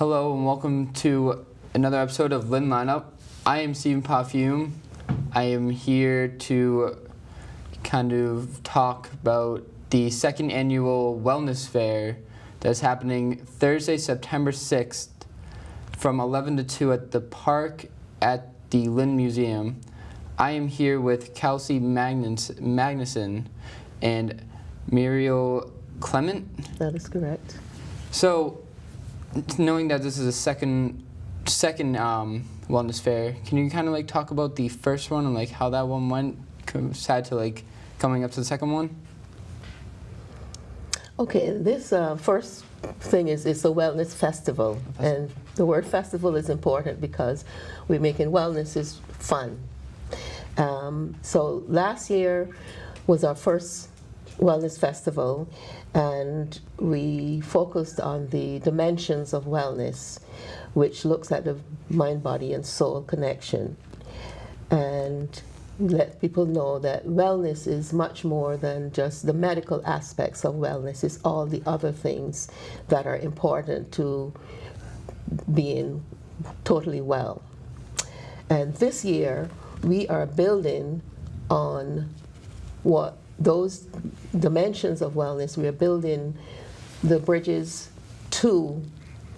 Hello and welcome to another episode of Lynn Lineup. I am Steven Pafume. I am here to kind of talk about the second annual wellness fair that's happening Thursday, September 6th from 11 to 2 at the park at the Lynn Museum. I am here with Kelsey Magnuson and Muriel Clement. That is correct. So, knowing that this is a second wellness fair, can you kind of like talk about the first one and like how that one went, aside to like coming up to the second one? Okay, this first thing is it's a wellness festival, and the word festival is important because we're making wellness is fun. So last year was our first wellness festival, and we focused on the dimensions of wellness, which looks at the mind, body, and soul connection, and let people know that wellness is much more than just the medical aspects of wellness. It's all the other things that are important to being totally well. And this year we are building on what those dimensions of wellness. We are building the bridges to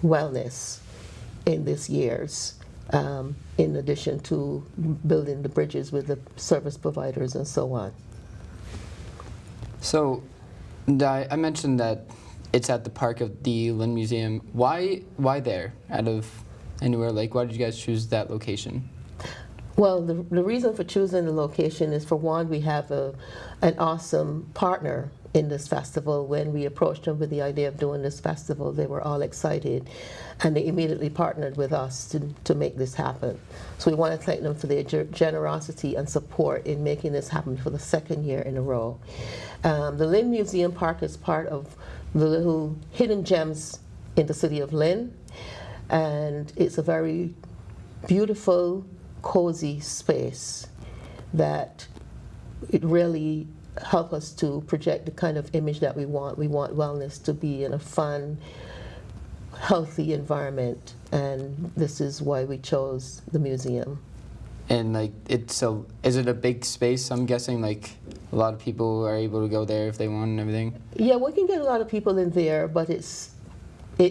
wellness in this year's, in addition to building the bridges with the service providers and so on. So, I mentioned that it's at the park of the Lynn Museum. Why there, out of anywhere? Like, why did you guys choose that location? Well, the reason for choosing the location is, for one, we have an awesome partner in this festival. When we approached them with the idea of doing this festival, they were all excited, and they immediately partnered with us to make this happen. So we want to thank them for their generosity and support in making this happen for the second year in a row. The Lynn Museum Park is part of the little hidden gems in the city of Lynn, and it's a very beautiful, cozy space that it really helps us to project the kind of image that we want. We want wellness to be in a fun, healthy environment, and this is why we chose the museum. And like, is it a big space? I'm guessing like a lot of people are able to go there if they want and everything. Yeah, we can get a lot of people in there, but it's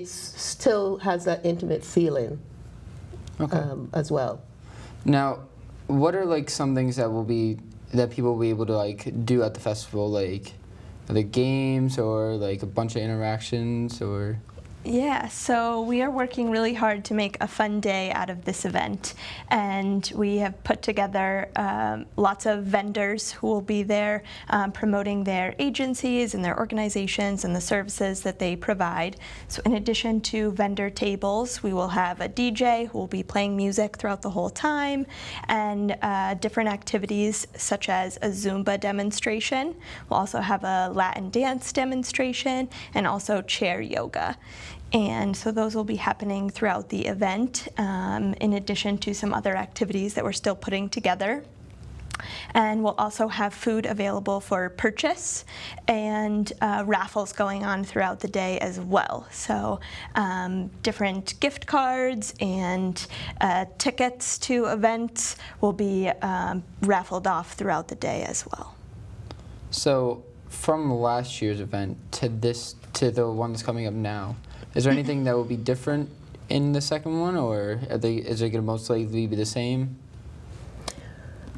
still has that intimate feeling. Okay. As well. Now, what are like some things that people will be able to like do at the festival? Like, are there games or like a bunch of interactions or? Yeah, so we are working really hard to make a fun day out of this event, and we have put together lots of vendors who will be there promoting their agencies and their organizations and the services that they provide. So in addition to vendor tables, we will have a DJ who will be playing music throughout the whole time, and different activities such as a Zumba demonstration. We'll also have a Latin dance demonstration and also chair yoga. And so those will be happening throughout the event, in addition to some other activities that we're still putting together. And we'll also have food available for purchase, and raffles going on throughout the day as well. So different gift cards and tickets to events will be raffled off throughout the day as well. So from last year's event to the one that's coming up now, is there anything that will be different in the second one, or is it going to most likely be the same?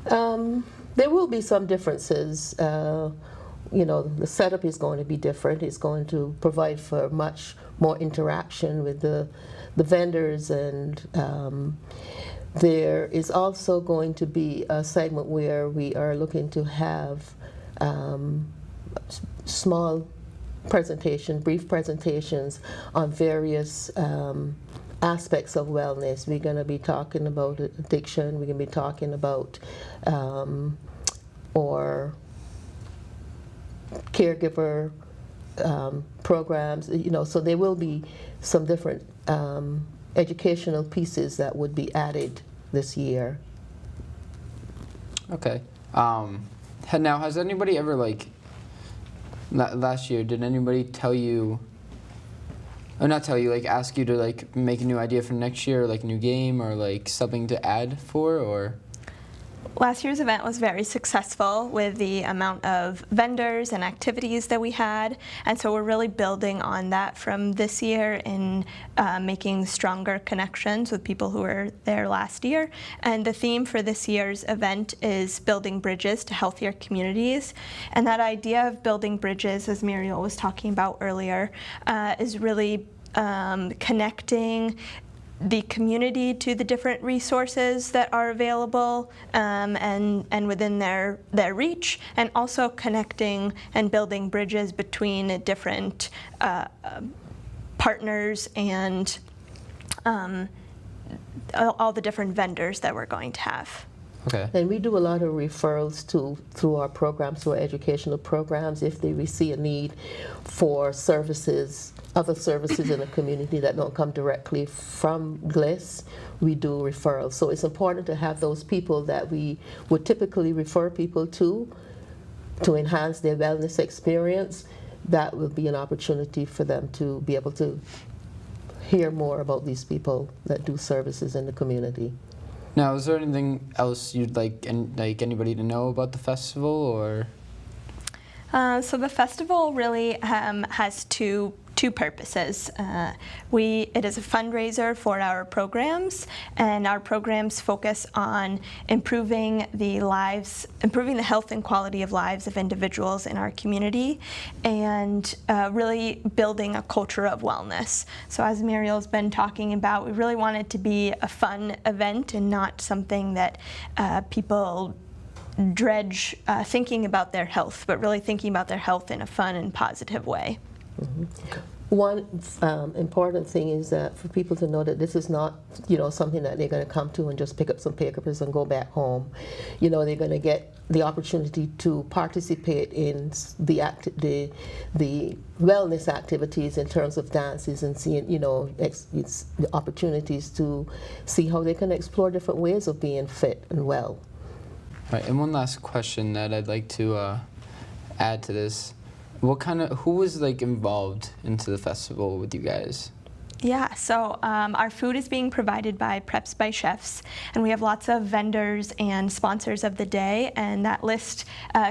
There will be some differences. You know, the setup is going to be different. It's going to provide for much more interaction with the vendors, and there is also going to be a segment where we are looking to have small brief presentations on various aspects of wellness. We're going to be talking about addiction. We're going to be talking about or caregiver programs. You know, so there will be some different educational pieces that would be added this year. Okay. Now, has anybody ever, like, last year, did anybody tell you or not tell you, like ask you to like make a new idea for next year, or like a new game, or like something to add for, or? Last year's event was very successful with the amount of vendors and activities that we had, and so we're really building on that from this year in making stronger connections with people who were there last year. And the theme for this year's event is building bridges to healthier communities. And that idea of building bridges, as Muriel was talking about earlier, is really connecting the community to the different resources that are available and within their reach, and also connecting and building bridges between different partners and all the different vendors that we're going to have. Okay. And we do a lot of referrals through our programs, through our educational programs, if we see a need for services, other services in the community that don't come directly from GLSS, we do referrals. So it's important to have those people that we would typically refer people to enhance their wellness experience. That will be an opportunity for them to be able to hear more about these people that do services in the community. Now, is there anything else you'd like anybody to know about the festival, or? So the festival really has two purposes. It is a fundraiser for our programs, and our programs focus on improving the health and quality of lives of individuals in our community, and really building a culture of wellness. So as Muriel's been talking about, we really want it to be a fun event and not something that people dredge thinking about their health, but really thinking about their health in a fun and positive way. Mm-hmm. One important thing is that for people to know that this is not, something that they're going to come to and just pick up some papers and go back home. They're going to get the opportunity to participate in the wellness activities in terms of dances, and seeing, it's the opportunities to see how they can explore different ways of being fit and well. Right, and one last question that I'd like to add to this. Who was involved into the festival with you guys? Yeah, so our food is being provided by Preps by Chefs, and we have lots of vendors and sponsors of the day, and that list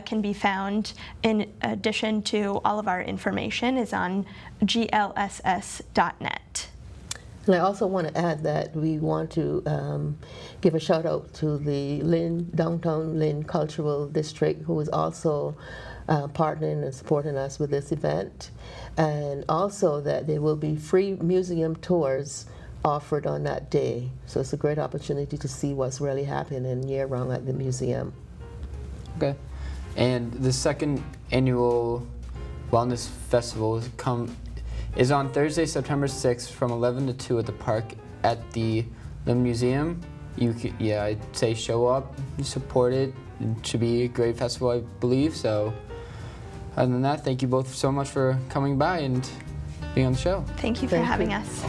can be found in addition to all of our information is on glss.net. And I also want to add that we want to give a shout out to the Downtown Lynn Cultural District, who is also partnering and supporting us with this event, and also that there will be free museum tours offered on that day. So it's a great opportunity to see what's really happening year-round at the museum. Okay. And the second annual Wellness Festival is on Thursday, September 6th from 11 to 2 at the park at the Lynn Museum. I'd say show up, support it. It should be a great festival, I believe. So other than that, thank you both so much for coming by and being on the show. Thank you for having us.